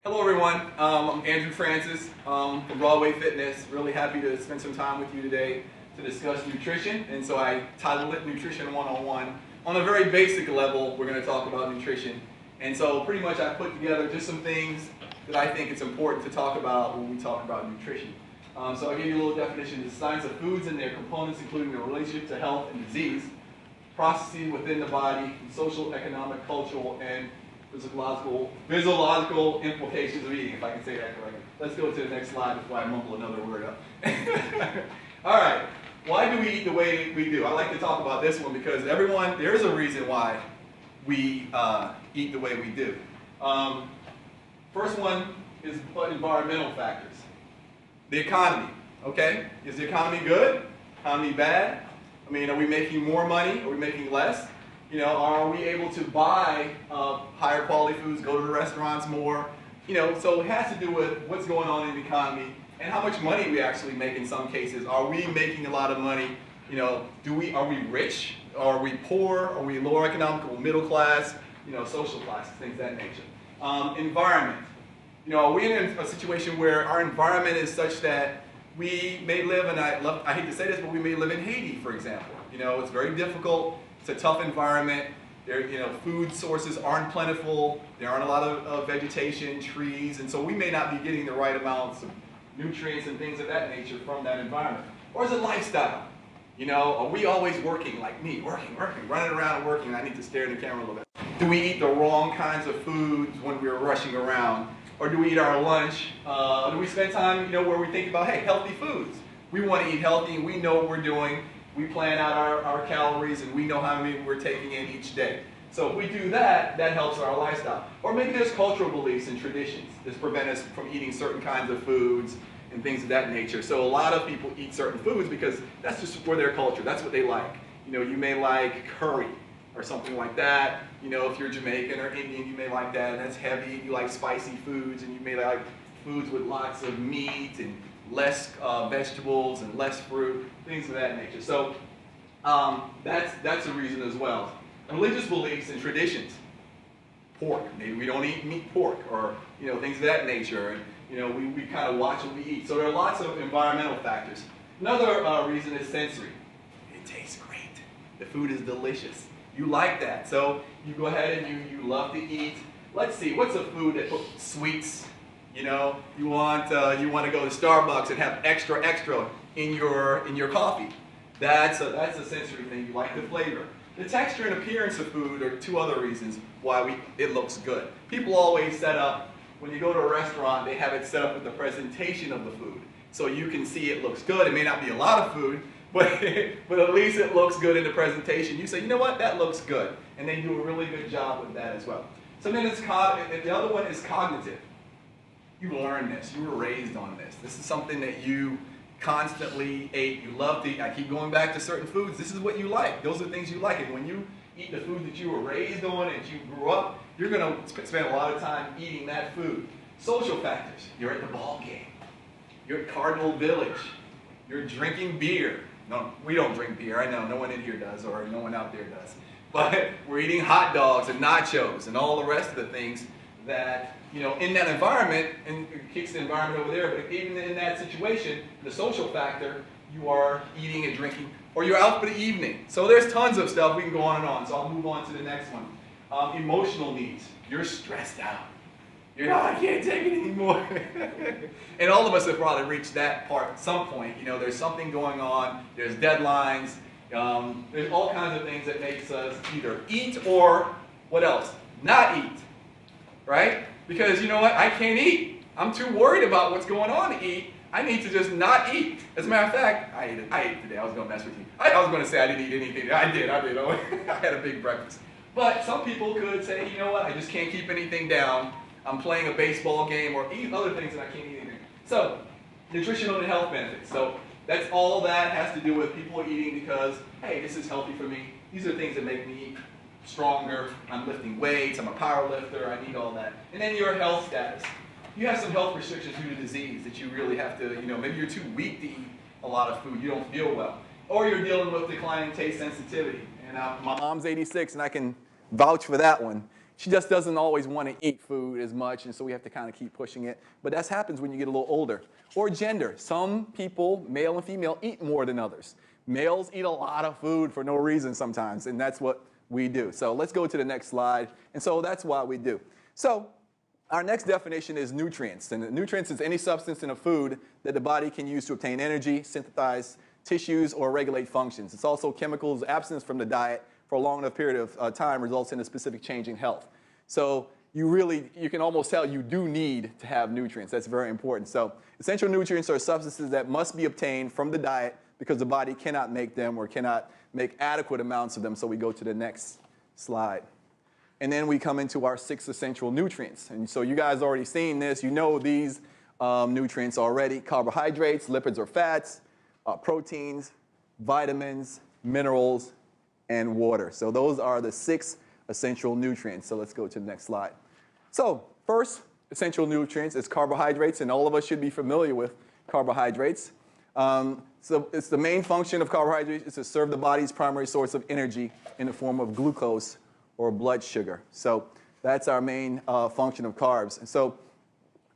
Hello everyone, I'm Andrew Francis from Broadway Fitness. Really happy to spend some time with you today to discuss nutrition. And so I titled it Nutrition 101. On a very basic level, we're going to talk about nutrition. And so pretty much I put together just some things that I think it's important to talk about when we talk about nutrition. So I'll give you a little definition. The science of foods and their components, including the relationship to health and disease, processes within the body, social, economic, cultural, and physiological implications of eating, if I can say that correctly. Let's go to the next slide before I mumble another word up. All right, why do we eat the way we do? I like to talk about this one because there's a reason why we eat the way we do. First one is environmental factors. The economy, okay? Is the economy good? Economy bad? I mean, are we making more money? Are we making less? You know, are we able to buy higher quality foods, go to the restaurants more? You know, so it has to do with what's going on in the economy and how much money we actually make in some cases. Are we making a lot of money? You know, are we rich? Are we poor? Are we lower economic or middle class? You know, social classes, things of that nature. Environment. You know, are we in a situation where our environment is such that we may live, and I hate to say this, but we may live in Haiti, for example. You know, it's very difficult. It's a tough environment. Food sources aren't plentiful. There aren't a lot of vegetation, trees, and so we may not be getting the right amounts of nutrients and things of that nature from that environment. Or is it lifestyle? You know, are we always working like me, working, running around and working? I need to stare at the camera a little bit. Do we eat the wrong kinds of foods when we're rushing around? Or do we eat our lunch? Do we spend time, you know, where we think about, hey, healthy foods? We want to eat healthy and we know what we're doing. We plan out our calories and we know how many we're taking in each day. So if we do that, that helps our lifestyle. Or maybe there's cultural beliefs and traditions that prevent us from eating certain kinds of foods and things of that nature. So a lot of people eat certain foods because that's just for their culture. That's what they like. You know, you may like curry or something like that. You know, if you're Jamaican or Indian, you may like that, and that's heavy. You like spicy foods, and you may like foods with lots of meat and less vegetables and less fruit, things of that nature. So that's a reason as well. Religious beliefs and traditions. Pork, maybe we don't eat meat pork, or you know, things of that nature. And you know, we kind of watch what we eat. So there are lots of environmental factors. Another reason is sensory. It tastes great. The food is delicious. You like that, so you go ahead and you love to eat. Let's see, what's a food that puts sweets? You know, you want to go to Starbucks and have extra in your coffee. That's a sensory thing. You like the flavor. The texture and appearance of food are two other reasons why it looks good. People always set up, when you go to a restaurant, they have it set up with the presentation of the food. So you can see it looks good. It may not be a lot of food, but at least it looks good in the presentation. You say, you know what, that looks good. And they do a really good job with that as well. So then the other one is cognitive. You learned this. You were raised on this. This is something that you constantly ate. You love to eat. I keep going back to certain foods. This is what you like. Those are the things you like. And when you eat the food that you were raised on and you grew up, you're going to spend a lot of time eating that food. Social factors. You're at the ball game. You're at Cardinal Village. You're drinking beer. No, we don't drink beer. I know no one in here does, or no one out there does. But we're eating hot dogs and nachos and all the rest of the things that, you know, in that environment, and it kicks the environment over there, but even in that situation, the social factor, you are eating and drinking, or you're out for the evening. So there's tons of stuff. We can go on and on. So I'll move on to the next one. Emotional needs. You're stressed out. You're I can't take it anymore. And all of us have probably reached that part at some point. You know, there's something going on. There's deadlines. There's all kinds of things that makes us either eat or, what else? Not eat. Right? Because you know what? I can't eat. I'm too worried about what's going on to eat. I need to just not eat. As a matter of fact, I ate today. I was going to mess with you. I was going to say I didn't eat anything. I did. I had a big breakfast. But some people could say, you know what? I just can't keep anything down. I'm playing a baseball game or eat other things and I can't eat anything. So, nutritional and health benefits. So, that's all that has to do with people eating because, hey, this is healthy for me. These are things that make me stronger. I'm lifting weights. I'm a power lifter. I need all that. And then your health status. You have some health restrictions due to disease that you really have to, you know, maybe you're too weak to eat a lot of food. You don't feel well. Or you're dealing with declining taste sensitivity. And my mom's 86 and I can vouch for that one. She just doesn't always want to eat food as much, and so we have to kind of keep pushing it. But that happens when you get a little older. Or gender. Some people, male and female, eat more than others. Males eat a lot of food for no reason sometimes, and that's what we do. So let's go to the next slide. And so that's why we do. So our next definition is nutrients. And nutrients is any substance in a food that the body can use to obtain energy, synthesize tissues, or regulate functions. It's also chemicals. Absence from the diet for a long enough period of time results in a specific change in health. So you can almost tell you do need to have nutrients. That's very important. So essential nutrients are substances that must be obtained from the diet because the body cannot make them or cannot make adequate amounts of them. So we go to the next slide. And then we come into our 6 essential nutrients. And so you guys already seen this. You know these nutrients already. Carbohydrates, lipids or fats, proteins, vitamins, minerals, and water. So those are the 6 essential nutrients. So let's go to the next slide. So first essential nutrients is carbohydrates, and all of us should be familiar with carbohydrates. So it's the main function of carbohydrates is to serve the body's primary source of energy in the form of glucose or blood sugar. So that's our main function of carbs. And so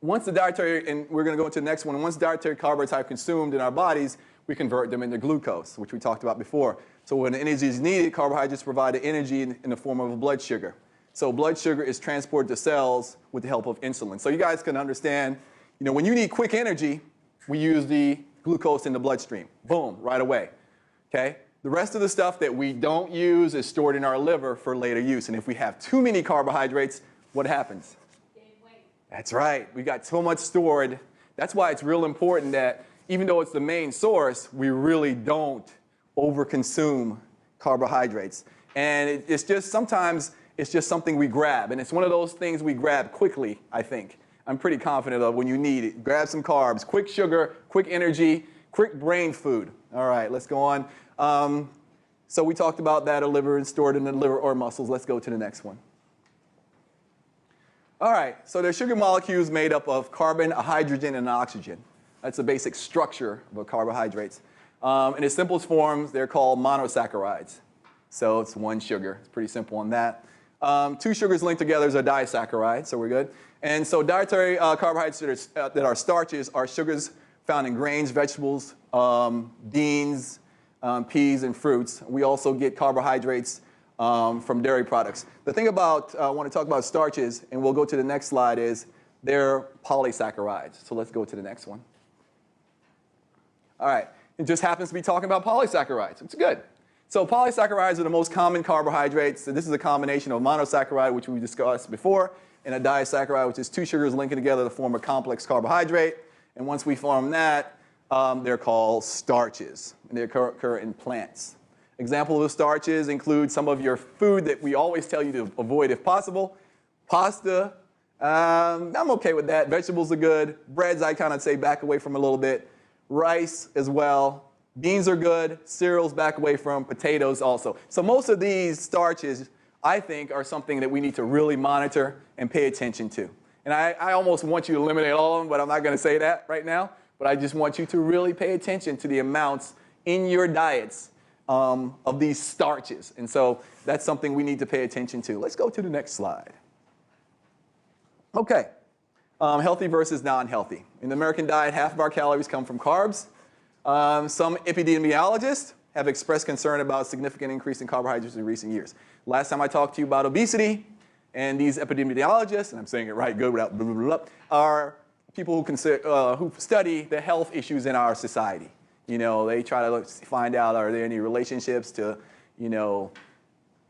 once the dietary, and we're going to go into the next one, once dietary carbohydrates are consumed in our bodies, we convert them into glucose, which we talked about before. So when energy is needed, carbohydrates provide the energy in the form of blood sugar. So blood sugar is transported to cells with the help of insulin. So you guys can understand, when you need quick energy, we use the glucose in the bloodstream. Boom, right away. Okay? The rest of the stuff that we don't use is stored in our liver for later use. And if we have too many carbohydrates, what happens? Gain weight. That's right. We got so much stored. That's why it's real important that even though it's the main source, we really don't overconsume carbohydrates. And it's just sometimes it's just something we grab. And it's one of those things we grab quickly, I think. I'm pretty confident of when you need it. Grab some carbs, quick sugar, quick energy, quick brain food. All right, let's go on. So we talked about that, a liver and stored in the liver or muscles. Let's go to the next one. All right, so there's sugar molecules made up of carbon, a hydrogen, and an oxygen. That's the basic structure of carbohydrates. In its simplest forms, they're called monosaccharides. So it's one sugar. It's pretty simple on that. 2 sugars linked together is a disaccharide, so we're good. And so dietary carbohydrates that are starches are sugars found in grains, vegetables, beans, peas, and fruits. We also get carbohydrates from dairy products. The thing about, I want to talk about starches, and we'll go to the next slide, is they're polysaccharides. So let's go to the next one. All right, it just happens to be talking about polysaccharides. It's good. So polysaccharides are the most common carbohydrates. So this is a combination of monosaccharide, which we discussed before, and a disaccharide, which is 2 sugars linking together to form a complex carbohydrate. And once we form that, they're called starches. And they occur in plants. Examples of starches include some of your food that we always tell you to avoid if possible. Pasta, I'm okay with that. Vegetables are good. Breads, I kind of say back away from a little bit. Rice as well. Beans are good. Cereals, back away from. Potatoes also. So most of these starches, I think, are something that we need to really monitor and pay attention to. And I almost want you to eliminate all of them, but I'm not going to say that right now. But I just want you to really pay attention to the amounts in your diets of these starches. And so that's something we need to pay attention to. Let's go to the next slide. Okay. Healthy versus non-healthy. In the American diet, half of our calories come from carbs. Some epidemiologists have expressed concern about a significant increase in carbohydrates in recent years. Last time I talked to you about obesity, and these epidemiologists, and I'm saying it right good without blah, blah, blah, are people who study the health issues in our society. They try to find out, are there any relationships to,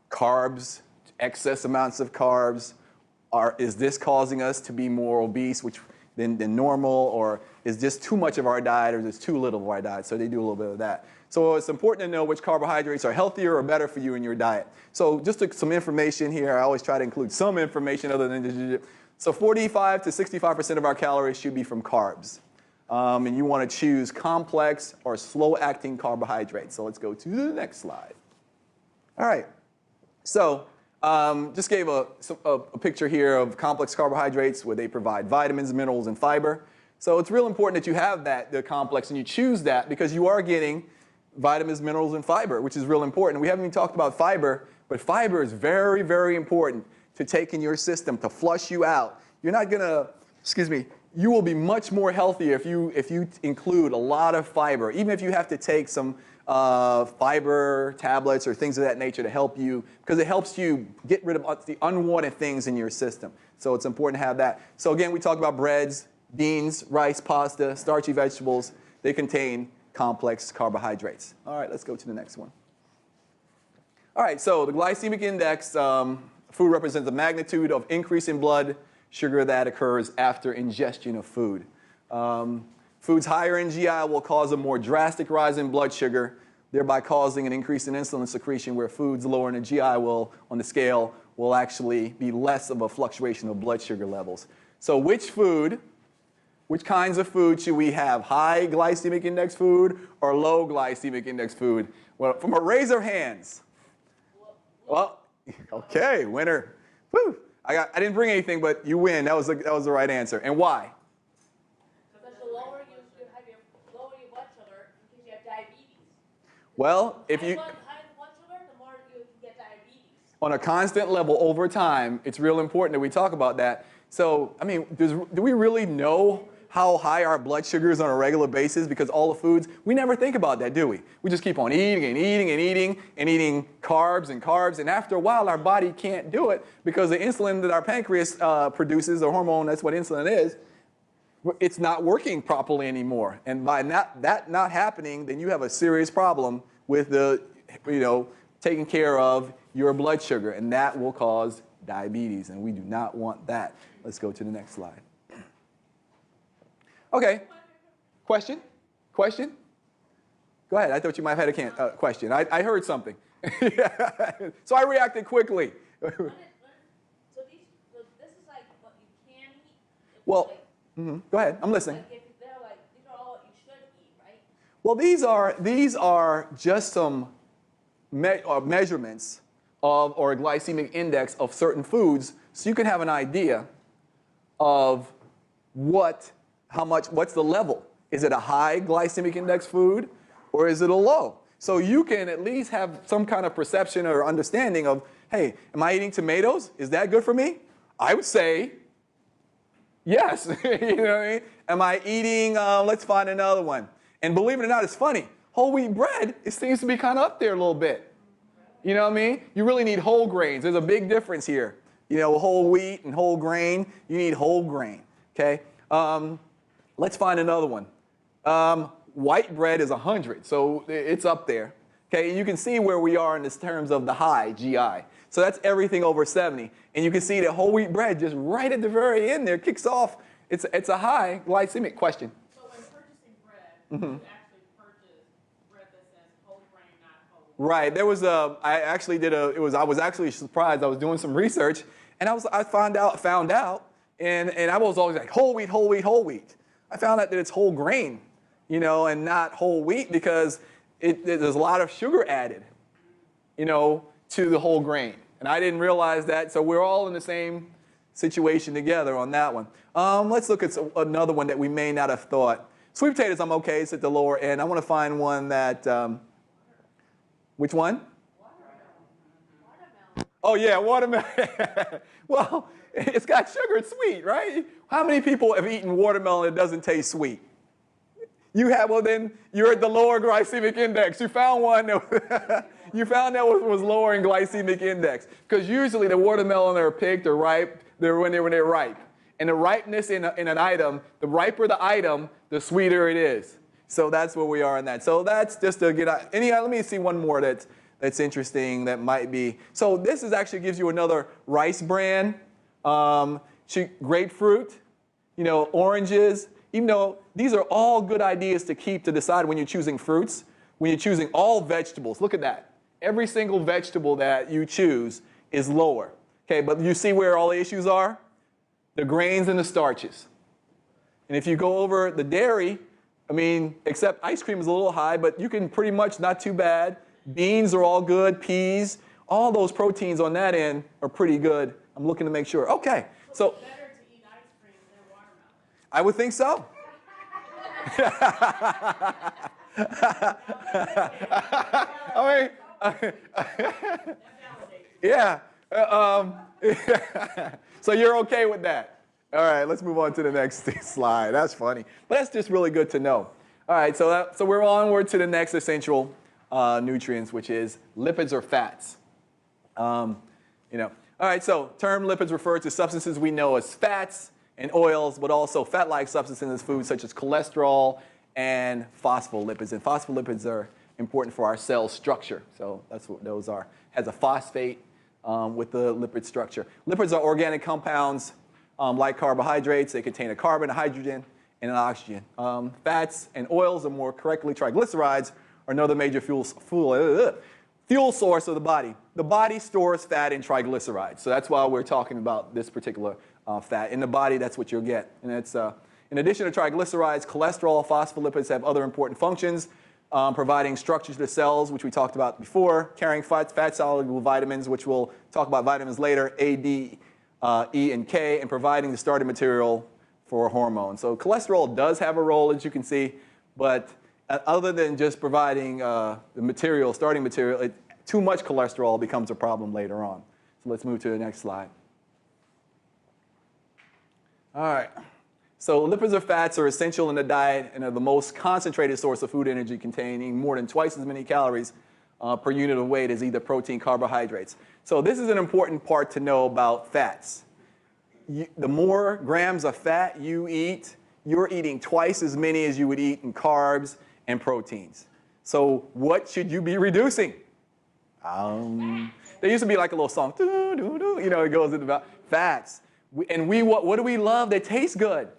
carbs, excess amounts of carbs? Is this causing us to be more obese than normal? Or is this too much of our diet, or is this too little of our diet? So they do a little bit of that. So it's important to know which carbohydrates are healthier or better for you in your diet. So just some information here. I always try to include some information other than so 45 to 65% of our calories should be from carbs. And you want to choose complex or slow-acting carbohydrates. So let's go to the next slide. All right. So just gave a picture here of complex carbohydrates where they provide vitamins, minerals, and fiber. So it's real important that you have the complex, and you choose that because you are getting vitamins, minerals, and fiber, which is real important. We haven't even talked about fiber, but fiber is very, very important to take in your system to flush you out. You're not going to, excuse me, you will be much more healthier if you include a lot of fiber, even if you have to take some fiber tablets or things of that nature to help you, because it helps you get rid of the unwanted things in your system. So it's important to have that. So again, we talked about breads, beans, rice, pasta, starchy vegetables. They contain complex carbohydrates. All right, let's go to the next one. All right, so the glycemic index, food represents the magnitude of increase in blood sugar that occurs after ingestion of food. Foods higher in GI will cause a more drastic rise in blood sugar, thereby causing an increase in insulin secretion, where foods lower in the GI will, on the scale, will actually be less of a fluctuation of blood sugar levels. So which kinds of food should we have? High glycemic index food or low glycemic index food? Well, from a raise of hands. Well, okay, winner. Woo. I didn't bring anything, but you win. That was the right answer. And why? Because the lower you have your blood sugar, because you have diabetes. Well, if you higher the blood sugar, the more you can get diabetes. On a constant level over time, it's real important that we talk about that. So, I mean, do we really know how high our blood sugar is on a regular basis? Because all the foods, we never think about that, do we? We just keep on eating and eating and eating and eating carbs and carbs, and after a while our body can't do it because the insulin that our pancreas produces, the hormone, that's what insulin is, it's not working properly anymore. And by that not happening, then you have a serious problem with taking care of your blood sugar, and that will cause diabetes, and we do not want that. Let's go to the next slide. Okay. Question? Go ahead. I thought you might have had a question. I heard something. So I reacted quickly. So this is like what you can eat? Well, go ahead. I'm listening. Like these are all what you should eat, right? Well, these are just some measurements of, or a glycemic index of certain foods, so you can have an idea of what's the level. Is it a high glycemic index food or is it a low? So you can at least have some kind of perception or understanding of, hey, am I eating tomatoes? Is that good for me? I would say yes. You know what I mean? Am I eating, let's find another one. And believe it or not, it's funny. Whole wheat bread, it seems to be kind of up there a little bit. You know what I mean? You really need whole grains. There's a big difference here. You know, whole wheat and whole grain, you need whole grain, okay? Let's find another one. White bread is 100, so it's up there. Okay, and you can see where we are in this terms of the high GI. So that's everything over 70. And you can see that whole wheat bread just right at the very end there kicks off. It's a high glycemic question. So when purchasing bread, you actually purchase bread that says whole grain, not whole wheat. Right. There was I was actually surprised. I was doing some research and I found out and I was always like whole wheat, whole wheat, whole wheat. I found out that it's whole grain, you know, and not whole wheat because there's a lot of sugar added, you know, to the whole grain. And I didn't realize that, so we're all in the same situation together on that one. Let's look at another one that we may not have thought. Sweet potatoes, I'm okay, it's at the lower end. I want to find one that, which one? Watermelon. Oh yeah, watermelon. Well, it's got sugar, it's sweet, right? How many people have eaten watermelon that doesn't taste sweet? You have, well then, you're at the lower glycemic index. You found one that, was lower in glycemic index. Because usually the watermelon are picked or ripe, when they're ripe. And the ripeness in an item, the riper the item, the sweeter it is. So that's where we are in that. So that's just to get out. Let me see one more that's interesting that might be. So this actually gives you another rice bran, grapefruit, you know, oranges. Even though these are all good ideas to keep to decide when you're choosing fruits, when you're choosing all vegetables. Look at that. Every single vegetable that you choose is lower. Okay, but you see where all the issues are? The grains and the starches. And if you go over the dairy, I mean, except ice cream is a little high, but you can pretty much not too bad. Beans are all good, peas, all those proteins on that end are pretty good. I'm looking to make sure. Okay, so It's better to eat ice cream than watermelon. I would think so. I mean, yeah. So you're okay with that? All right, let's move on to the next slide. That's funny. But that's just really good to know. All right, so we're onward to the next essential nutrients, which is lipids or fats. All right, so term lipids refer to substances we know as fats and oils, but also fat-like substances in food such as cholesterol and phospholipids. And phospholipids are important for our cell structure. So that's what those are. Has a phosphate with the lipid structure. Lipids are organic compounds like carbohydrates. They contain a carbon, a hydrogen, and an oxygen. Fats and oils, or more correctly triglycerides, are another major fuel source of the body. The body stores fat and triglycerides. So that's why we're talking about this particular fat. In the body, that's what you'll get. And it's, in addition to triglycerides, cholesterol, phospholipids have other important functions, providing structure to the cells, which we talked about before, carrying fat-soluble vitamins, which we'll talk about vitamins later, A, D, E, and K, and providing the starting material for hormones. So cholesterol does have a role, as you can see, but other than just providing the material, starting material, too much cholesterol becomes a problem later on. So let's move to the next slide. All right. So lipids or fats are essential in the diet and are the most concentrated source of food energy, containing more than twice as many calories per unit of weight as either protein, carbohydrates. So this is an important part to know about fats. The more grams of fat you eat, you're eating twice as many as you would eat in carbs and proteins. So what should you be reducing? There used to be like a little song, doo, doo, doo, it goes about fats. And what do we love that tastes good?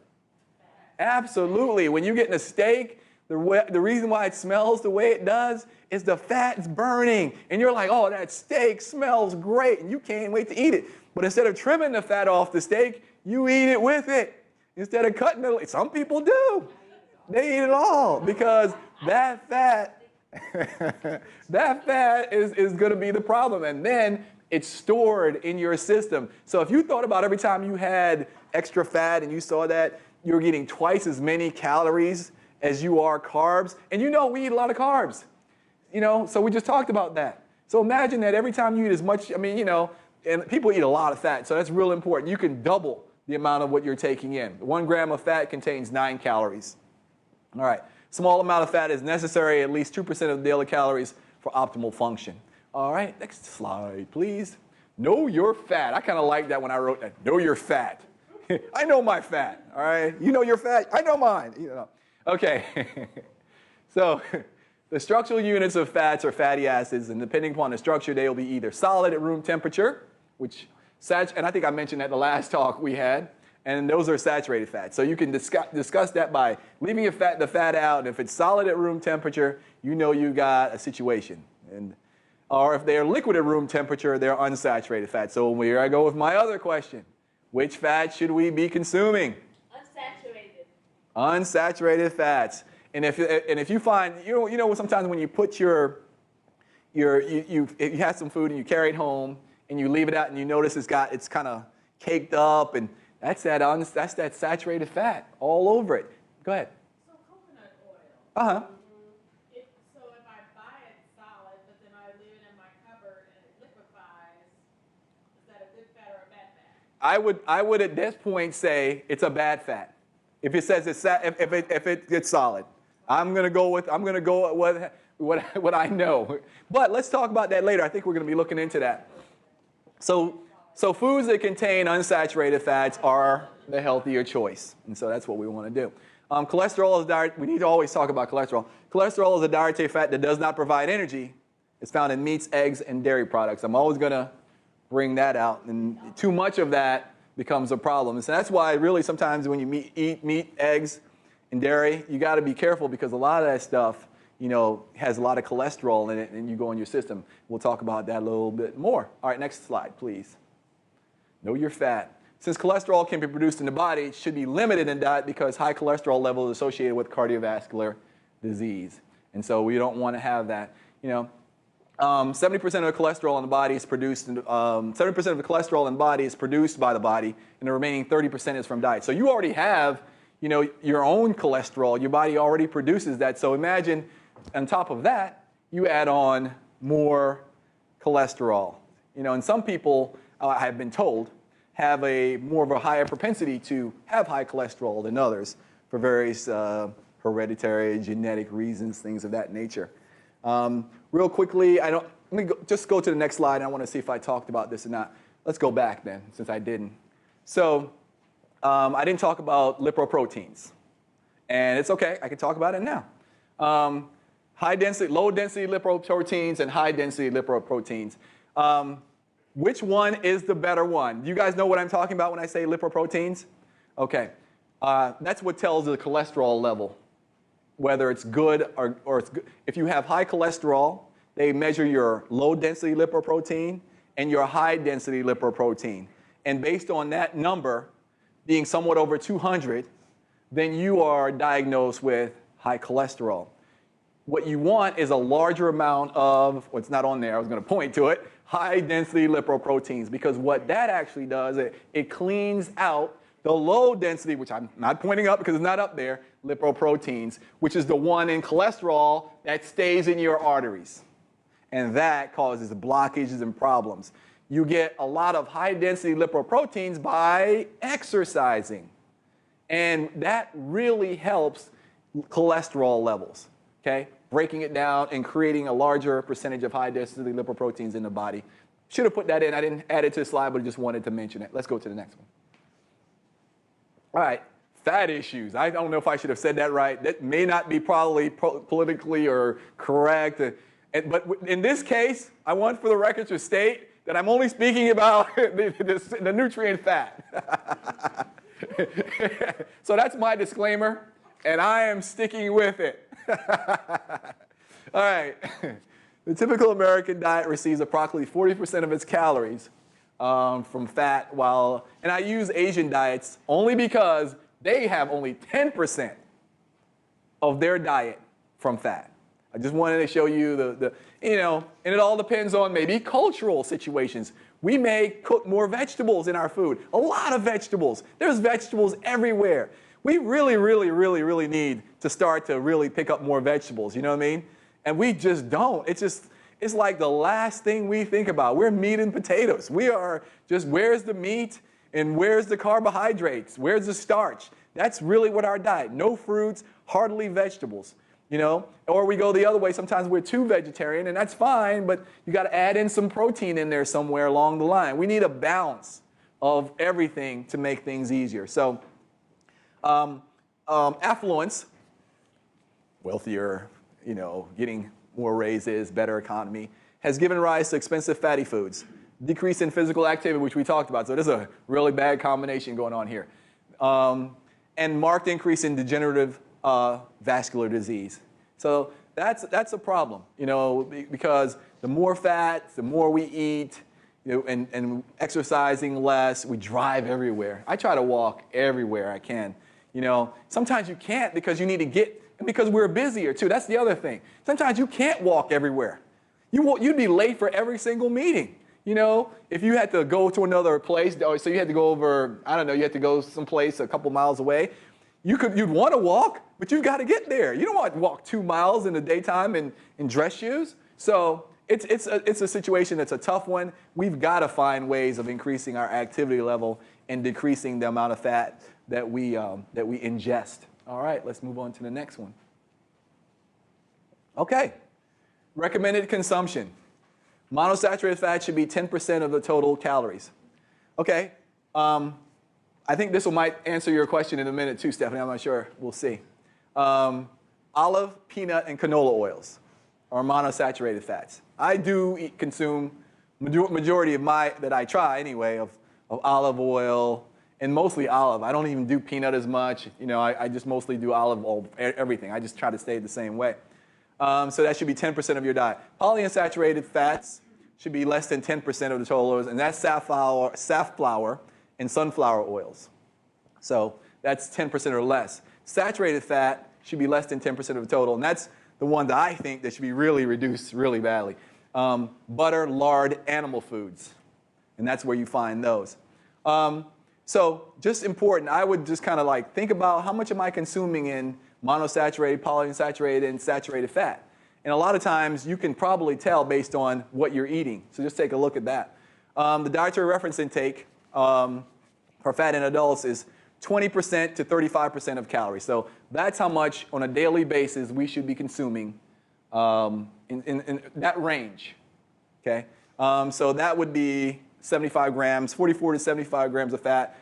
Absolutely. When you're getting a steak, the reason why it smells the way it does is the fat's burning. And you're like, oh, that steak smells great, and you can't wait to eat it. But instead of trimming the fat off the steak, you eat it with it. Instead of cutting it, some people do. They eat it all because that fat, is going to be the problem. And then it's stored in your system. So if you thought about every time you had extra fat and you saw that, you're getting twice as many calories as you are carbs. And we eat a lot of carbs. So we just talked about that. So imagine that every time you eat as much, and people eat a lot of fat. So that's real important. You can double the amount of what you're taking in. 1 gram of fat contains 9 calories. All right. Small amount of fat is necessary, at least 2% of daily calories for optimal function. All right, next slide, please. Know your fat. I kind of like that when I wrote that. Know your fat. I know my fat, all right? You know your fat? I know mine. Okay. So the structural units of fats are fatty acids, and depending upon the structure, they will be either solid at room temperature, and I think I mentioned that the last talk we had, and those are saturated fats. So you can discuss that by leaving the fat out, and if it's solid at room temperature, you got a situation. Or if they're liquid at room temperature, they're unsaturated fats. So here I go with my other question. Which fat should we be consuming? Unsaturated. Unsaturated fats. And if you find, sometimes when you put you have some food and you carry it home and you leave it out and you notice it's kind of caked up, and that's that saturated fat all over it. Go ahead. So coconut oil. Uh-huh. So if I buy it solid, but then I leave it in my cupboard and it liquefies, is that a good fat or a bad fat? I would at this point say it's a bad fat. If it says if it gets solid, I'm gonna go with what I know. But let's talk about that later. I think we're gonna be looking into that. So foods that contain unsaturated fats are the healthier choice, and so that's what we want to do. Cholesterol is we need to always talk about cholesterol. Cholesterol is a dietary fat that does not provide energy. It's found in meats, eggs, and dairy products. I'm always going to bring that out, and too much of that becomes a problem. And so that's why really sometimes when you eat meat, eggs, and dairy, you got to be careful because a lot of that stuff, has a lot of cholesterol in it, and you go in your system. We'll talk about that a little bit more. All right, next slide, please. Know your fat. Since cholesterol can be produced in the body, it should be limited in diet because high cholesterol level is associated with cardiovascular disease. And so we don't want to have that. 70% of the cholesterol in the body is produced. 70% of the cholesterol in the body is produced by the body, and the remaining 30% is from diet. So you already have, your own cholesterol. Your body already produces that. So imagine, on top of that, you add on more cholesterol. And some people I have been told, have more of a higher propensity to have high cholesterol than others for various hereditary, genetic reasons, things of that nature. Real quickly, just go to the next slide. I want to see if I talked about this or not. Let's go back then, since I didn't. So I didn't talk about lipoproteins. And it's OK. I can talk about it now. Low-density lipoproteins and high-density lipoproteins. Which one is the better one? Do you guys know what I'm talking about when I say lipoproteins? OK. That's what tells the cholesterol level, whether it's good or it's good. If you have high cholesterol, they measure your low-density lipoprotein and your high-density lipoprotein. And based on that number being somewhat over 200, then you are diagnosed with high cholesterol. What you want is a larger amount of, well, it's not on there, I was going to point to it, high-density lipoproteins, because what that actually does, it cleans out the low-density, which I'm not pointing up because it's not up there, lipoproteins, which is the one in cholesterol that stays in your arteries. And that causes blockages and problems. You get a lot of high-density lipoproteins by exercising. And that really helps cholesterol levels, okay? Breaking it down and creating a larger percentage of high-density lipoproteins in the body. Should have put that in. I didn't add it to the slide, but I just wanted to mention it. Let's go to the next one. All right, fat issues. I don't know if I should have said that right. That may not be probably politically or correct. But in this case, I want for the record to state that I'm only speaking about the nutrient fat. So that's my disclaimer, and I am sticking with it. All right. The typical American diet receives approximately 40% of its calories from fat, and I use Asian diets only because they have only 10% of their diet from fat. I just wanted to show you and it all depends on maybe cultural situations. We may cook more vegetables in our food, a lot of vegetables. There's vegetables everywhere. We really, really, really, really need to start to really pick up more vegetables, you know what I mean? And we just don't. It's like the last thing we think about. We're meat and potatoes. We are just, where's the meat and where's the carbohydrates? Where's the starch? That's really what our diet. No fruits, hardly vegetables. Or we go the other way. Sometimes we're too vegetarian, and that's fine, but you got to add in some protein in there somewhere along the line. We need a balance of everything to make things easier. So affluence, wealthier, getting more raises, better economy, has given rise to expensive fatty foods, decrease in physical activity, which we talked about. So there's a really bad combination going on here. And marked increase in degenerative vascular disease. So that's a problem, because the more fat, the more we eat, and exercising less, we drive everywhere. I try to walk everywhere I can. Sometimes you can't because you need to and because we're busier too. That's the other thing. Sometimes you can't walk everywhere. You'd be late for every single meeting. If you had to go to another place, so you had to go over, I don't know, you had to go someplace a couple miles away, you'd want to walk, but you've got to get there. You don't want to walk 2 miles in the daytime in dress shoes. So it's a situation that's a tough one. We've got to find ways of increasing our activity level and decreasing the amount of fat that we ingest. All right, let's move on to the next one. Okay, recommended consumption. Monosaturated fat should be 10% of the total calories. Okay, I think this might answer your question in a minute too, Stephanie. I'm not sure. We'll see. Olive, peanut, and canola oils are monosaturated fats. I do consume majority of that I try anyway of olive oil, and mostly olive. I don't even do peanut as much. I just mostly do olive oil, everything. I just try to stay the same way. So that should be 10% of your diet. Polyunsaturated fats should be less than 10% of the total, and that's safflower and sunflower oils. So that's 10% or less. Saturated fat should be less than 10% of the total, and that's the one that I think that should be really reduced really badly. Butter, lard, animal foods, and that's where you find those. So just important, I would just kind of think about how much am I consuming in monosaturated, polyunsaturated, and saturated fat. And a lot of times you can probably tell based on what you're eating. So just take a look at that. the dietary reference intake for fat in adults is 20% to 35% of calories. So that's how much on a daily basis we should be consuming in that range. Okay? So that would be 75 grams, 44 to 75 grams of fat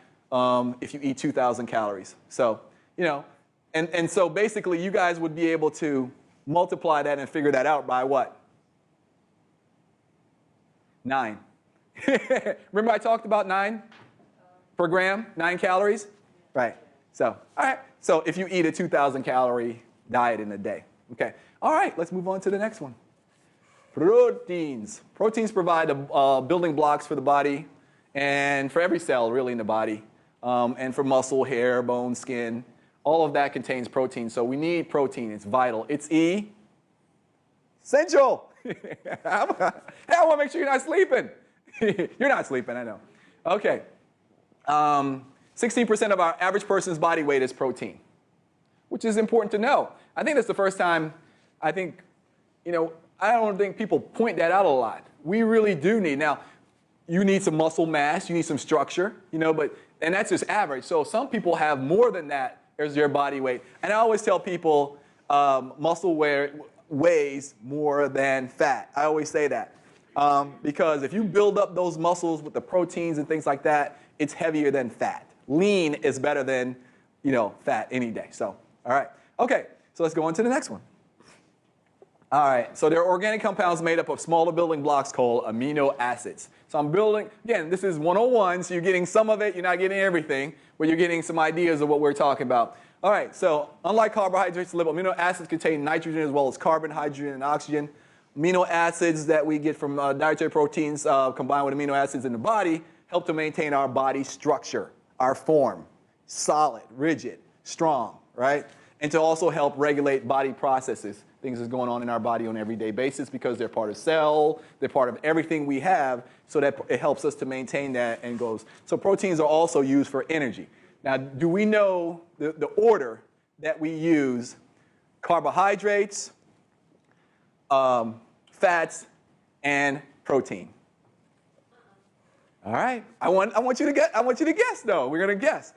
if you eat 2,000 calories. So, you know, and so basically you guys would be able to multiply that and figure that out by what? 9. Remember I talked about 9 per gram, 9 calories? Right. So, all right. So if you eat a 2,000 calorie diet in a day. Okay. All right. Let's move on to the next one. Proteins. Proteins provide the building blocks for the body and for every cell really in the body. And for muscle, hair, bone, skin. All of that contains protein. So we need protein. It's vital. It's essential. I want to make sure you're not sleeping. You're not sleeping, I know. Okay. 16% of our average person's body weight is protein, which is important to know. I think that's the first time I don't think people point that out a lot. We really do need. Now, you need some muscle mass, you need some structure, and that's just average. So some people have more than that as their body weight. And I always tell people muscle weighs more than fat. I always say that. Because if you build up those muscles with the proteins and things like that, it's heavier than fat. Lean is better than, fat any day. So, all right. Okay, so let's go on to the next one. All right, so there are organic compounds made up of smaller building blocks called amino acids. So I'm building, again, this is 101, so you're getting some of it, you're not getting everything, but you're getting some ideas of what we're talking about. All right, so unlike carbohydrates, amino acids contain nitrogen as well as carbon, hydrogen, and oxygen. Amino acids that we get from dietary proteins combined with amino acids in the body help to maintain our body structure, our form, solid, rigid, strong, right? And to also help regulate body processes, things that's going on in our body on an everyday basis because they're part of cell, they're part of everything we have, so that it helps us to maintain that and goes. So proteins are also used for energy. Now, do we know the order that we use? Carbohydrates, fats, and protein. All right. I want you to guess, though. We're going to guess.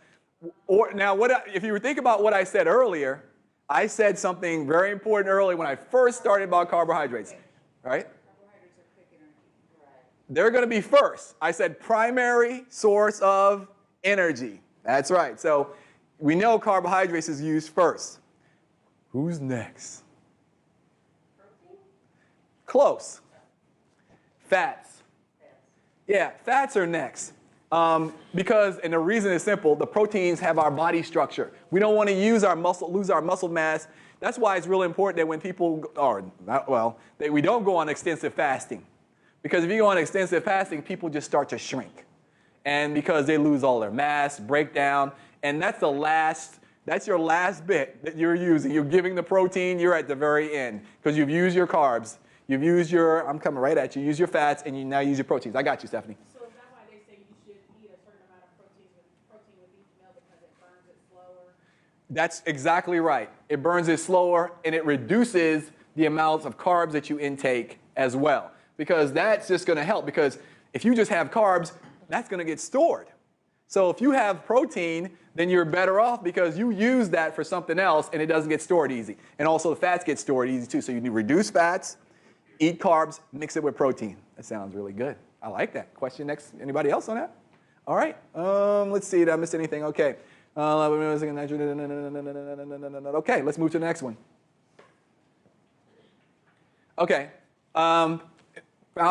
Now, if you think about what I said earlier, I said something very important earlier when I first started about carbohydrates. Right? Carbohydrates are quick energy. Right. They're going to be first. I said primary source of energy. That's right. So we know carbohydrates is used first. Who's next? Protein? Close. Fats. Yeah, fats are next. Because, and the reason is simple, the proteins have our body structure. We don't want to lose our muscle mass. That's why it's really important that when people that we don't go on extensive fasting. Because if you go on extensive fasting, people just start to shrink. And because they lose all their mass, break down, and that's your last bit that you're using. You're giving the protein, you're at the very end. Because you've used your carbs, you've used I'm coming right at you, use your fats, and you now use your proteins. I got you, Stephanie. So is that why they say you should eat a certain amount of protein with each meal because it burns it slower? That's exactly right. It burns it slower, and it reduces the amounts of carbs that you intake as well. Because that's just going to help. Because if you just have carbs, that's going to get stored. So if you have protein, then you're better off because you use that for something else, and it doesn't get stored easy. And also the fats get stored easy, too. So you need to reduce fats, eat carbs, mix it with protein. That sounds really good. I like that. Question next. Anybody else on that? All right. Let's see. Did I miss anything? Okay. Okay, let's move to the next one. Okay. Found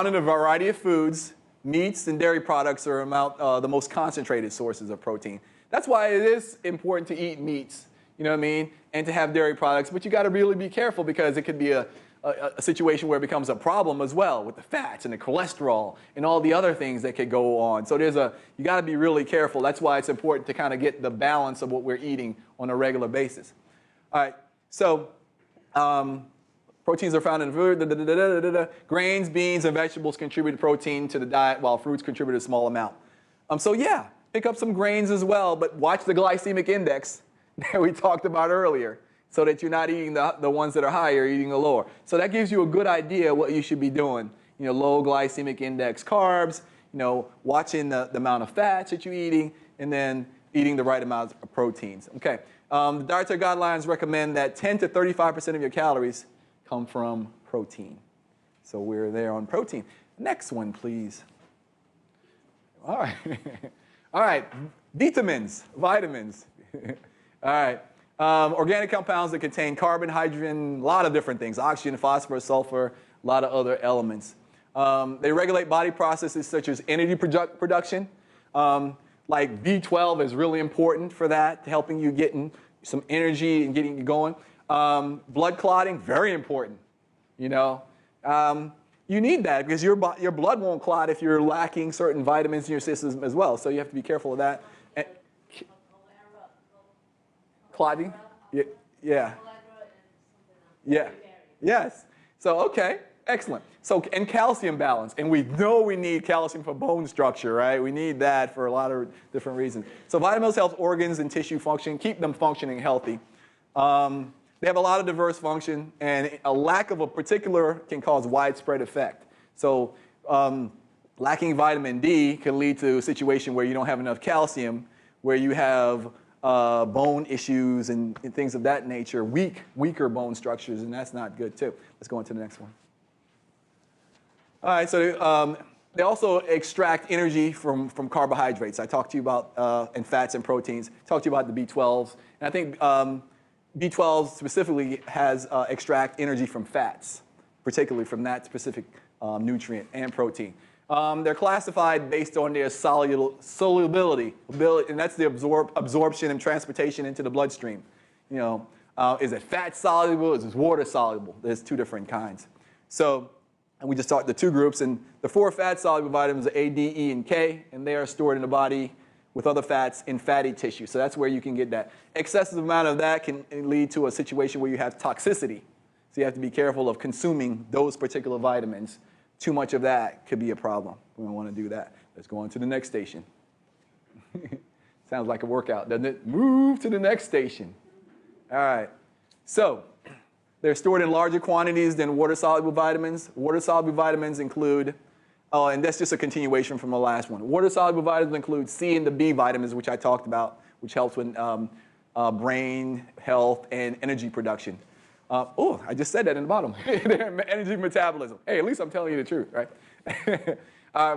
in a variety of foods, meats and dairy products are the most concentrated sources of protein. That's why it is important to eat meats, you know what I mean, and to have dairy products. But you got to really be careful because it could be a situation where it becomes a problem as well with the fats and the cholesterol and all the other things that could go on. So you got to be really careful. That's why it's important to kind of get the balance of what we're eating on a regular basis. All right, so proteins are found in food. Grains, beans, and vegetables contribute to protein to the diet, while fruits contribute a small amount. So yeah, pick up some grains as well, but watch the glycemic index that we talked about earlier, so that you're not eating the ones that are higher, you're eating the lower. So that gives you a good idea what you should be doing. Low glycemic index carbs, watching the amount of fats that you're eating, and then eating the right amount of proteins. Okay. The dietary guidelines recommend that 10 to 35% of your calories come from protein. So we're there on protein. Next one, please. All right. All right. Vitamins, vitamins. All right. Organic compounds that contain carbon, hydrogen, a lot of different things, oxygen, phosphorus, sulfur, a lot of other elements. They regulate body processes such as energy production. Like B12 is really important for that, helping you getting some energy and getting you going. Blood clotting, very important. You need that because your blood won't clot if you're lacking certain vitamins in your system as well. So you have to be careful of that. And, clotting? Yeah. Yeah. Yes. So, okay. Excellent. So, and calcium balance. And we know we need calcium for bone structure, right? We need that for a lot of different reasons. So vitamins help organs and tissue function, keep them functioning healthy. They have a lot of diverse function, and a lack of a particular can cause widespread effect. So lacking vitamin D can lead to a situation where you don't have enough calcium, where you have bone issues and things of that nature, weaker bone structures, and that's not good too. Let's go on to the next one. All right, so they also extract energy from carbohydrates. I talked to you about, and fats and proteins. Talked to you about the B12s. And I think B12 specifically has extract energy from fats, particularly from that specific nutrient and protein. They're classified based on their solubility, and that's the absorption and transportation into the bloodstream. Is it fat soluble? Is it water soluble? There's two different kinds. So, and we just talked the two groups, and the four fat soluble vitamins are A, D, E, and K, and they are stored in the body with other fats in fatty tissue. So that's where you can get that. Excessive amount of that can lead to a situation where you have toxicity. So you have to be careful of consuming those particular vitamins. Too much of that could be a problem. We don't want to do that. Let's go on to the next station. Sounds like a workout, doesn't it? Move to the next station. All right. So they're stored in larger quantities than water-soluble vitamins. Water-soluble vitamins include, and that's just a continuation from the last one. Water-soluble vitamins include C and the B vitamins, which I talked about, which helps with brain health and energy production. I just said that in the bottom. Energy metabolism. Hey, at least I'm telling you the truth, right?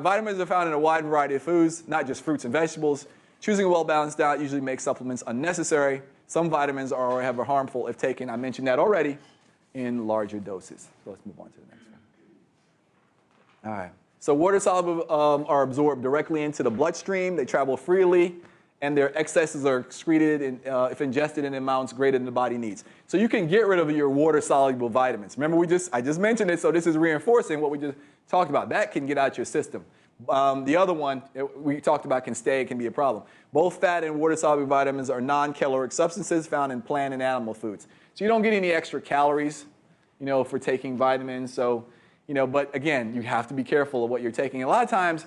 Vitamins are found in a wide variety of foods, not just fruits and vegetables. Choosing a well-balanced diet usually makes supplements unnecessary. Some vitamins are harmful if taken, I mentioned that already, in larger doses. So let's move on to the next one. All right. So water-soluble are absorbed directly into the bloodstream. They travel freely, and their excesses are excreted if ingested in amounts greater than the body needs. So you can get rid of your water-soluble vitamins. Remember, I just mentioned it, so this is reinforcing what we just talked about. That can get out your system. The other one we talked about can stay, can be a problem. Both fat and water-soluble vitamins are non-caloric substances found in plant and animal foods. So you don't get any extra calories, for taking vitamins. So, but again, you have to be careful of what you're taking. A lot of times,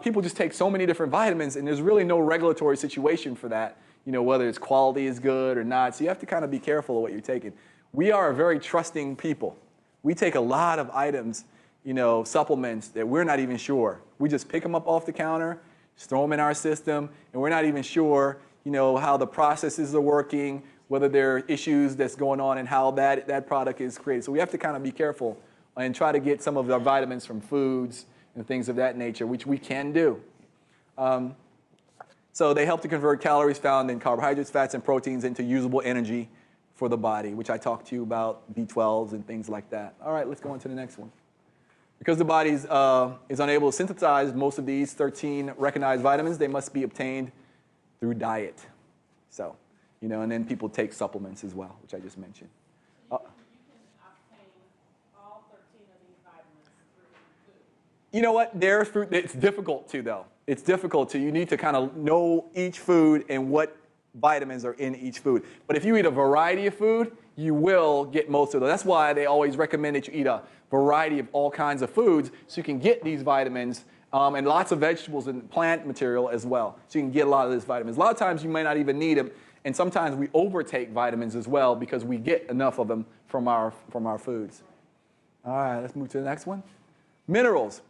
people just take so many different vitamins, and there's really no regulatory situation for that, whether its quality is good or not. So you have to kind of be careful of what you're taking. We are a very trusting people. We take a lot of items, supplements that we're not even sure. We just pick them up off the counter, just throw them in our system, and we're not even sure, how the processes are working, whether there are issues that's going on and how that product is created. So we have to kind of be careful and try to get some of our vitamins from foods and things of that nature, which we can do. So they help to convert calories found in carbohydrates, fats, and proteins into usable energy for the body, which I talked to you about, B12s and things like that. All right, let's go on to the next one. Because the body is unable to synthesize most of these 13 recognized vitamins, they must be obtained through diet. So, and then people take supplements as well, which I just mentioned. You can obtain all 13 of these vitamins through food. You know what? There's food. It's difficult to, though. It's difficult to. You need to kind of know each food and what vitamins are in each food. But if you eat a variety of food, you will get most of them. That's why they always recommend that you eat a variety of all kinds of foods so you can get these vitamins and lots of vegetables and plant material as well. So you can get a lot of these vitamins. A lot of times you may not even need them. And sometimes we overtake vitamins as well because we get enough of them from our foods. All right, let's move to the next one. Minerals.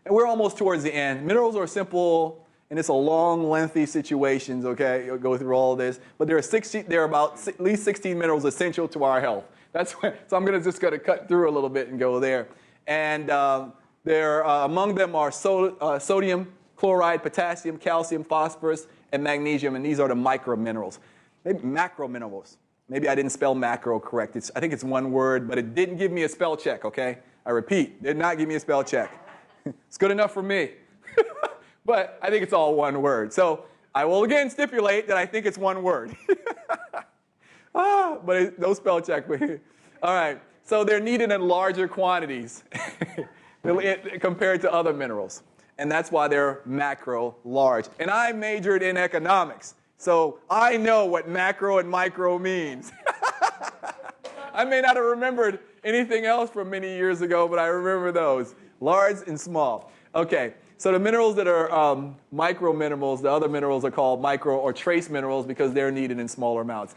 And we're almost towards the end. Minerals are simple, and it's a long, lengthy situations, okay? You'll go through all of this. But there are about at least 16 minerals essential to our health. So I'm just going to cut through a little bit and go there. And among them are sodium, chloride, potassium, calcium, phosphorus, and magnesium. And these are the micro minerals. Maybe macro minerals. Maybe I didn't spell macro correct. I think it's one word, but it didn't give me a spell check, okay? I repeat, did not give me a spell check. It's good enough for me. But I think it's all one word. So I will again stipulate that I think it's one word. But no spell check. All right. So they're needed in larger quantities compared to other minerals. And that's why they're macro large. And I majored in economics. So I know what macro and micro means. I may not have remembered anything else from many years ago, but I remember those. Large and small. Okay. So the minerals that are micro minerals, the other minerals are called micro or trace minerals because they're needed in smaller amounts.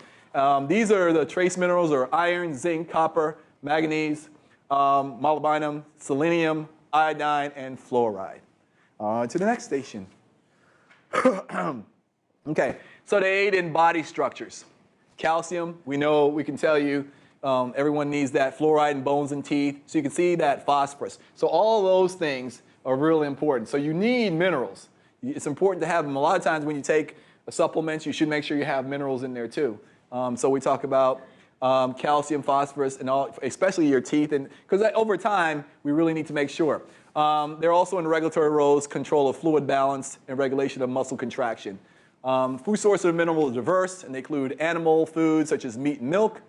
These are the trace minerals are iron, zinc, copper, manganese, molybdenum, selenium, iodine, and fluoride. To the next station. Okay, so they aid in body structures. Calcium, we know, we can tell you, everyone needs that. Fluoride in bones and teeth. So you can see that phosphorus. So all those things are really important. So you need minerals. It's important to have them. A lot of times when you take supplements, you should make sure you have minerals in there too. So we talk about calcium, phosphorus, and all, especially your teeth, and because over time we really need to make sure. They're also in regulatory roles, control of fluid balance and regulation of muscle contraction. Food sources of minerals are diverse, and they include animal foods such as meat and milk,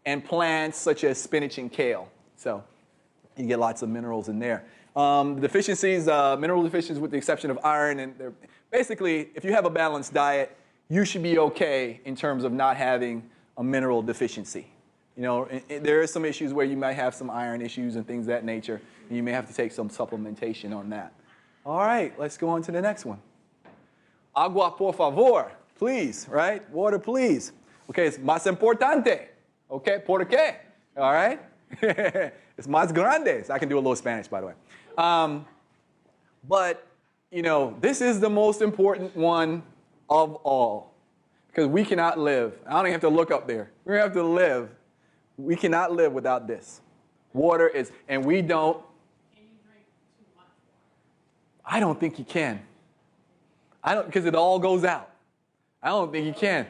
and plants such as spinach and kale. So you get lots of minerals in there. Deficiencies, mineral deficiencies with the exception of iron, and they're basically, if you have a balanced diet, you should be okay in terms of not having a mineral deficiency. You know, there are some issues where you might have some iron issues and things of that nature, and you may have to take some supplementation on that. All right, let's go on to the next one. Agua, por favor, please, right? Water, please. Okay, it's más importante. Okay, por qué? All right? It's más grande. I can do a little Spanish, by the way. But, you know, this is the most important one of all. Because we cannot live. I don't even have to look up there. We have to live. We cannot live without this. Water is, and we don't. Can you drink too much water? I don't think you can. I don't, because it all goes out. I don't think you can.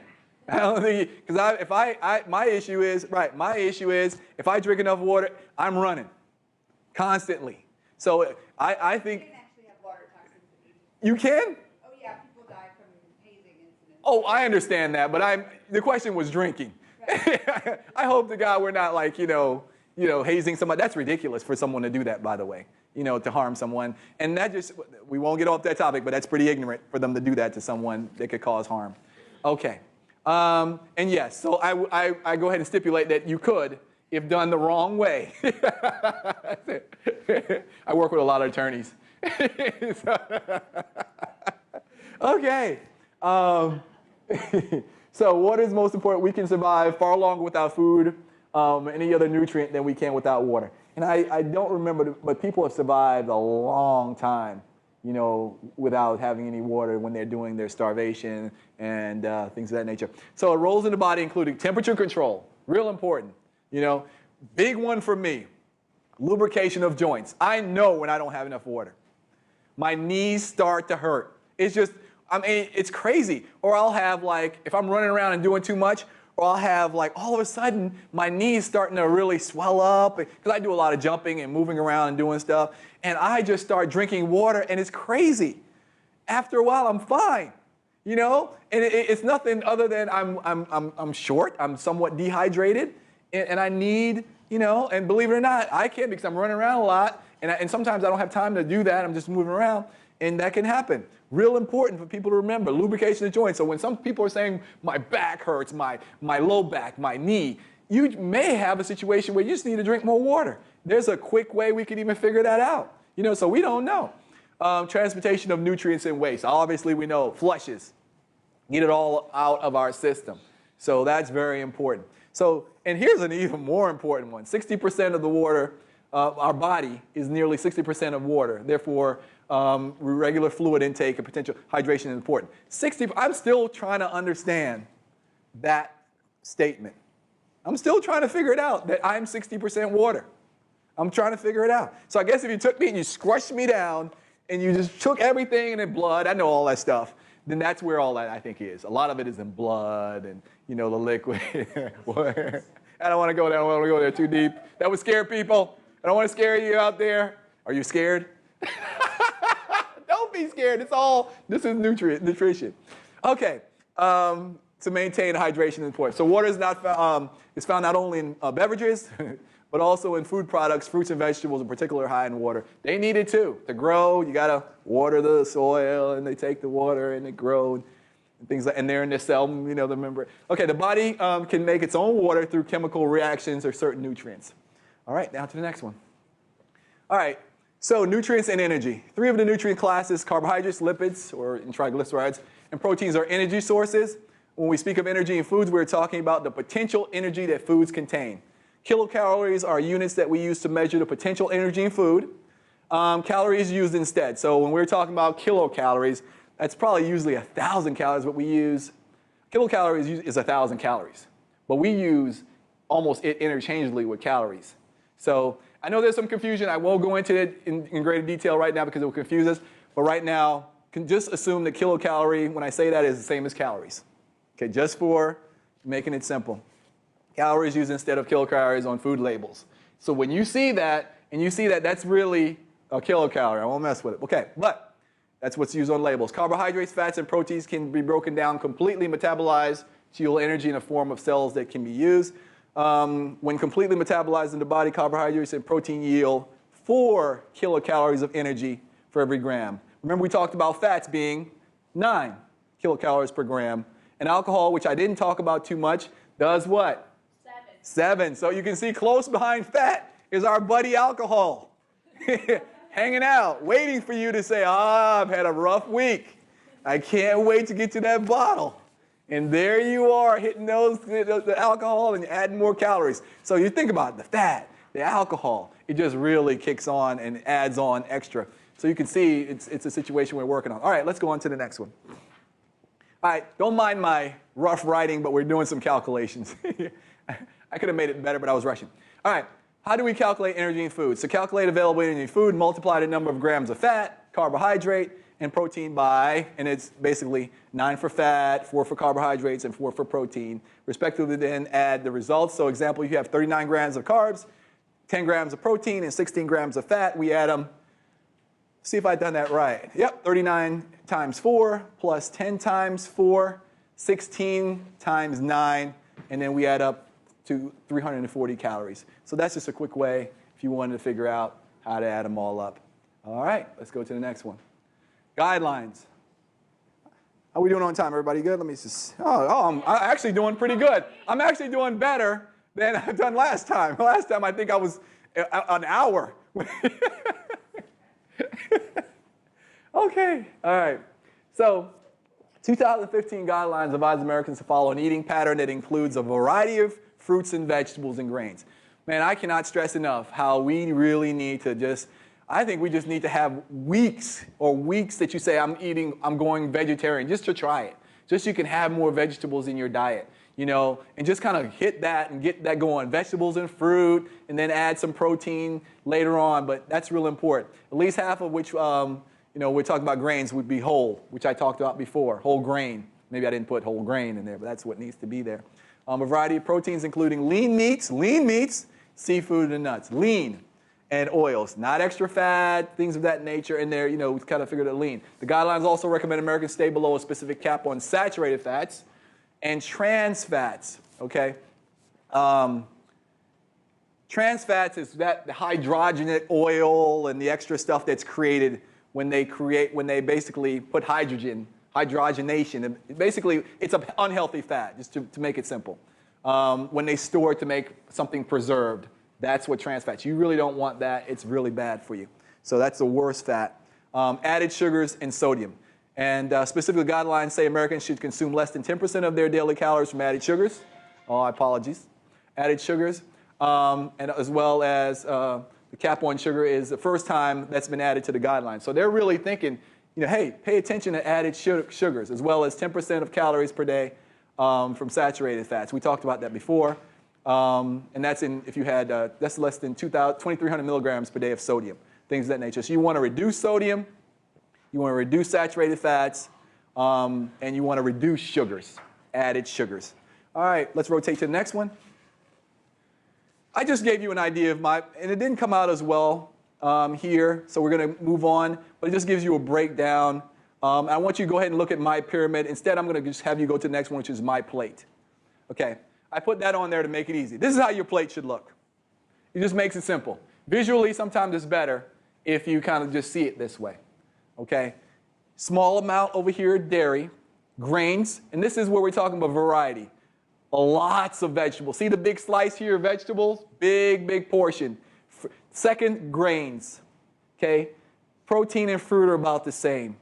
I don't think, because my issue is, if I drink enough water, I'm running constantly. So I think. You can actually have water toxins. You can? Oh yeah, people die from hazing incidents. Oh, I understand that, but the question was drinking. Right. I hope to God we're not like, hazing somebody. That's ridiculous for someone to do that, by the way, to harm someone. And that we won't get off that topic, but that's pretty ignorant for them to do that to someone that could cause harm. Okay. And yes, so I go ahead and stipulate that you could, if done the wrong way. I work with a lot of attorneys. Okay. So what is most important? We can survive far longer without food, any other nutrient than we can without water. And I don't remember, but people have survived a long time, without having any water when they're doing their starvation and things of that nature. So roles in the body including temperature control, real important. Big one for me, lubrication of joints. I know when I don't have enough water. My knees start to hurt. It's crazy. Or I'll have if I'm running around and doing too much, or I'll have all of a sudden my knees starting to really swell up because I do a lot of jumping and moving around and doing stuff, and I just start drinking water and it's crazy. After a while, I'm fine, and it's nothing other than I'm short, I'm somewhat dehydrated, and I need, and believe it or not, I can because I'm running around a lot, and sometimes I don't have time to do that. I'm just moving around, and that can happen. Real important for people to remember, lubrication of joints. So when some people are saying, my back hurts, my low back, my knee, you may have a situation where you just need to drink more water. There's a quick way we could even figure that out. So we don't know. Transportation of nutrients and waste. Obviously, we know flushes. Get it all out of our system. So that's very important. So, and here's an even more important one. 60% of the water, our body is nearly 60% of water. Therefore, regular fluid intake and potential hydration is important. 60, I'm still trying to understand that statement. I'm still trying to figure it out, that I'm 60% water. I'm trying to figure it out. So I guess if you took me and you squished me down and you just took everything and in blood, I know all that stuff, then that's where all that I think is. A lot of it is in blood and, you know, the liquid. I don't want to go there. I don't want to go there too deep. That would scare people. I don't want to scare you out there. Are you scared? Don't be scared. This is nutrition. Okay. To maintain hydration is important. So water is found not only in beverages, but also in food products. Fruits and vegetables in particular are high in water. They need it too. To grow, you got to water the soil, and they take the water and they grow and things like, and they're in the cell, you know, the membrane. Okay, the body can make its own water through chemical reactions or certain nutrients. All right, now to the next one. All right, so nutrients and energy. 3 of the nutrient classes, carbohydrates, lipids, or triglycerides, and proteins are energy sources. When we speak of energy in foods, we're talking about the potential energy that foods contain. Kilocalories are units that we use to measure the potential energy in food. Calories used instead. So when we're talking about kilocalories, that's probably usually 1,000 calories. What we use, kilocalories is 1,000 calories. But we use almost it interchangeably with calories. So I know there's some confusion. I won't go into it in greater detail right now because it will confuse us. But right now, can just assume that kilocalorie, when I say that, is the same as calories. Okay, just for making it simple. Calories used instead of kilocalories on food labels. So when you see that, and you see that that's really a kilocalorie, I won't mess with it. Okay, but that's what's used on labels. Carbohydrates, fats, and proteins can be broken down completely, metabolized to yield energy in a form of cells that can be used. When completely metabolized in the body, carbohydrates and protein yield 4 kilocalories of energy for every gram. Remember we talked about fats being 9 kilocalories per gram. And alcohol, which I didn't talk about too much, does what? 7. So you can see close behind fat is our buddy alcohol. Hanging out, waiting for you to say, I've had a rough week. I can't wait to get to that bottle. And there you are hitting the alcohol and adding more calories. So you think about it, the fat, the alcohol, it just really kicks on and adds on extra. So you can see it's a situation we're working on. All right, let's go on to the next one. All right, don't mind my rough writing, but we're doing some calculations. I could have made it better, but I was rushing. All right, how do we calculate energy in food? So calculate available energy in food, multiply the number of grams of fat, carbohydrate, and protein by, and it's basically 9 for fat, 4 for carbohydrates, and 4 for protein. Respectively, then add the results. So example, you have 39 grams of carbs, 10 grams of protein, and 16 grams of fat. We add them. See if I've done that right. Yep, 39 times 4 plus 10 times 4, 16 times 9, and then we add up to 340 calories. So that's just a quick way if you wanted to figure out how to add them all up. All right, let's go to the next one. Guidelines. How are we doing on time, everybody? Good? Let me just, I'm actually doing pretty good. I'm actually doing better than I've done last time. Last time I think I was an hour. Okay, all right. So 2015 guidelines advise Americans to follow an eating pattern that includes a variety of fruits and vegetables and grains. Man, I cannot stress enough how we really need to I think we just need to have weeks that you say, I'm going vegetarian, just to try it. Just so you can have more vegetables in your diet, you know, and just kind of hit that and get that going. Vegetables and fruit, and then add some protein later on, but that's real important. At least half of which, we're talking about grains would be whole, which I talked about before, whole grain. Maybe I didn't put whole grain in there, but that's what needs to be there. A variety of proteins, including lean meats, seafood, and nuts. Lean and oils, not extra fat, things of that nature in there, we kind of figured it lean. The guidelines also recommend Americans stay below a specific cap on saturated fats and trans fats, okay? Trans fats is the hydrogenate oil and the extra stuff that's created when they basically put hydrogenation. Basically, it's an unhealthy fat, just to make it simple. When they store it to make something preserved, that's what trans fats. You really don't want that. It's really bad for you. So that's the worst fat. Added sugars and sodium. And specifically, guidelines say Americans should consume less than 10% of their daily calories from added sugars. Oh, apologies. Added sugars. And as well as the cap on sugar is the first time that's been added to the guidelines. So they're really thinking, hey, pay attention to added sugars, as well as 10% of calories per day from saturated fats. We talked about that before. And that's if you had, that's less than 2,300 milligrams per day of sodium, things of that nature. So you want to reduce sodium, you want to reduce saturated fats, and you want to reduce sugars, added sugars. All right, let's rotate to the next one. I just gave you an idea of and it didn't come out as well here, so we're going to move on, but it just gives you a breakdown. I want you to go ahead and look at my pyramid. Instead, I'm going to just have you go to the next one, which is my plate. Okay, I put that on there to make it easy. This is how your plate should look. It just makes it simple. Visually, sometimes it's better if you kind of just see it this way. Okay, small amount over here, dairy, grains, and this is where we're talking about variety. Lots of vegetables. See the big slice here of vegetables? Big, big portion. Second, grains. Okay? Protein and fruit are about the same.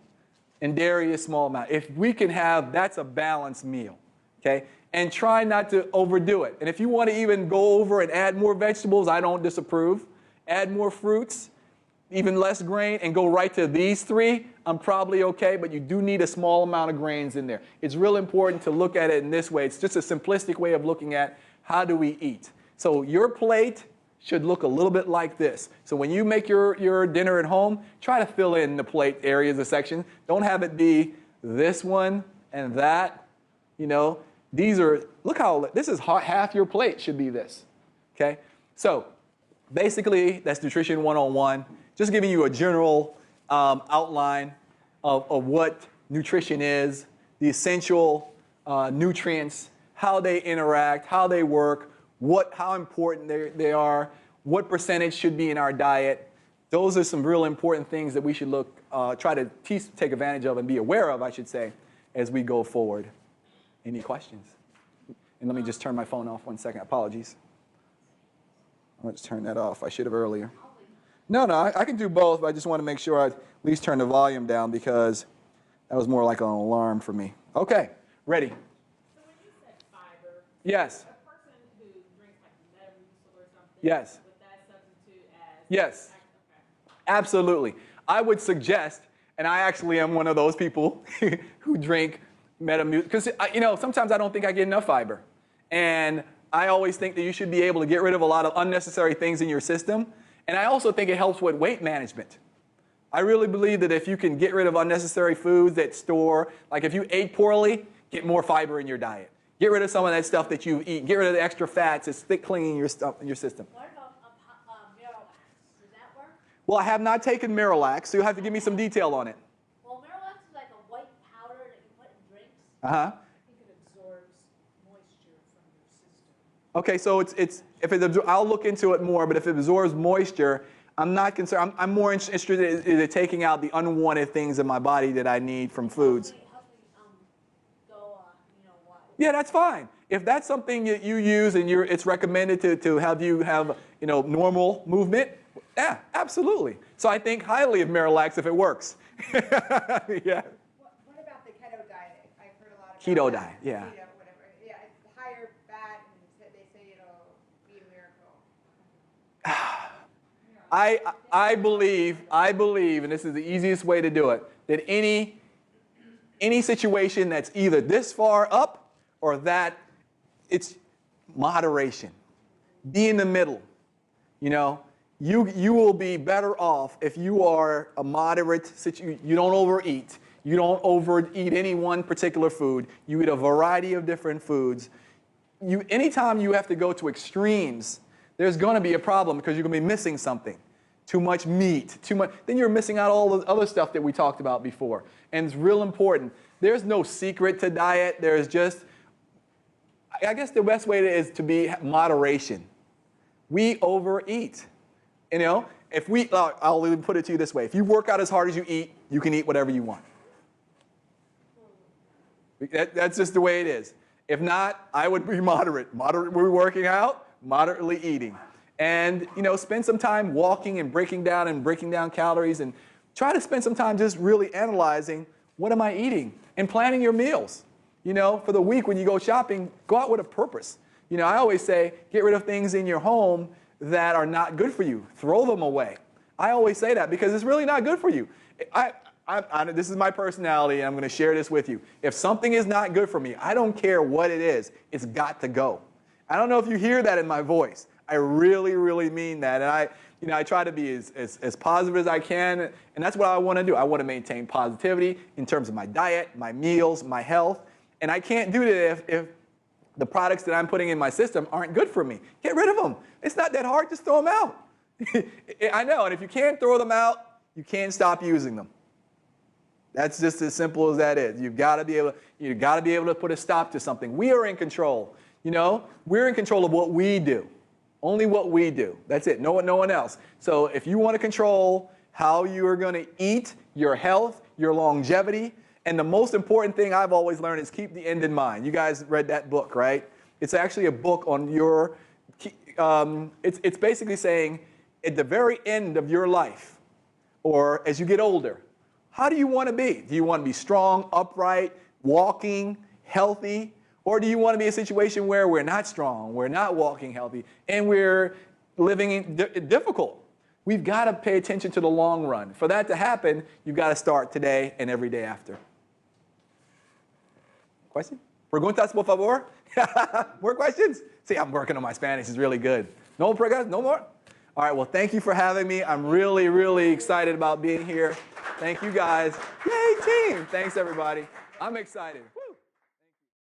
And dairy is small amount. If we can have, that's a balanced meal. Okay? And try not to overdo it. And if you want to even go over and add more vegetables, I don't disapprove. Add more fruits, even less grain, and go right to these three, I'm probably okay, but you do need a small amount of grains in there. It's real important to look at it in this way. It's just a simplistic way of looking at how do we eat. So your plate should look a little bit like this. So when you make your dinner at home, try to fill in the plate areas, the section. Don't have it be this one and that. These are, look how, this is half your plate should be this. Okay? So basically, that's Nutrition 101. Just giving you a general outline of what nutrition is, the essential nutrients, how they interact, how they work, how important they are, what percentage should be in our diet. Those are some real important things that we should try to take advantage of and be aware of, I should say, as we go forward. Any questions? And let me just turn my phone off 1 second. Apologies. Let's turn that off. I should have earlier. No, I can do both, but I just want to make sure I at least turn the volume down because that was more like an alarm for me. Okay, ready? So when you said fiber, yes. a person who drinks like Metamucil or something, yes. would that substitute as? Yes. Okay. Absolutely. I would suggest, and I actually am one of those people who drink Metamucil, because sometimes I don't think I get enough fiber. And I always think that you should be able to get rid of a lot of unnecessary things in your system. And I also think it helps with weight management. I really believe that if you can get rid of unnecessary foods that store, like if you ate poorly, get more fiber in your diet. Get rid of some of that stuff that you eat. Get rid of the extra fats that's thick clinging your system. What about Miralax? Does that work? Well, I have not taken Miralax, so you'll have to give me some detail on it. Well, Miralax is like a white powder that you put in drinks. Uh-huh. I think it absorbs moisture from your system. Okay, so I'll look into it more, but if it absorbs moisture, I'm not concerned. I'm more interested in taking out the unwanted things in my body that I need from foods. Help me go, what? Yeah, that's fine. If that's something that you use and it's recommended to have you have, normal movement, yeah, absolutely. So I think highly of Miralax if it works. Yeah. What about the keto diet? I've heard a lot about Keto that. diet, yeah. Keto, whatever. Yeah, it's higher fat, and they say it'll be a miracle. I believe, and this is the easiest way to do it, that any situation that's either this far up or that, it's moderation. Be in the middle. You will be better off if you are a moderate situation. You don't overeat. You don't overeat any one particular food. You eat a variety of different foods. Anytime you have to go to extremes, there's going to be a problem because you're going to be missing something. Too much meat, then you're missing out all the other stuff that we talked about before. And it's real important. There's no secret to diet. There's just, I guess the best way is to be moderation. We overeat. I'll even put it to you this way. If you work out as hard as you eat, you can eat whatever you want. That's just the way it is. If not, I would be moderate. We're working out, moderately eating. And, spend some time walking and breaking down calories, and try to spend some time just really analyzing, what am I eating? And planning your meals. For the week when you go shopping, go out with a purpose. I always say, get rid of things in your home that are not good for you. Throw them away. I always say that because it's really not good for you. This is my personality, and I'm going to share this with you. If something is not good for me, I don't care what it is. It's got to go. I don't know if you hear that in my voice. I really, really mean that. And I try to be as positive as I can, and that's what I want to do. I want to maintain positivity in terms of my diet, my meals, my health. And I can't do that if the products that I'm putting in my system aren't good for me. Get rid of them. It's not that hard. Just throw them out. I know, and if you can't throw them out, you can't stop using them. That's just as simple as that is. You've got to be able to put a stop to something. We are in control. We're in control of what we do. Only what we do. That's it. No one else. So if you want to control how you are going to eat, your health, your longevity, and the most important thing I've always learned is keep the end in mind. You guys read that book, right? It's actually a book on your, it's basically saying at the very end of your life, or as you get older, how do you want to be? Do you want to be strong, upright, walking, healthy? Or do you want to be in a situation where we're not strong, we're not walking healthy, and we're living difficult? We've got to pay attention to the long run. For that to happen, you've got to start today and every day after. Question? Preguntas, por favor? More questions? See, I'm working on my Spanish. It's really good. No preguntas? No more? All right, well, thank you for having me. I'm really, really excited about being here. Thank you, guys. Yay, team. Thanks, everybody. I'm excited.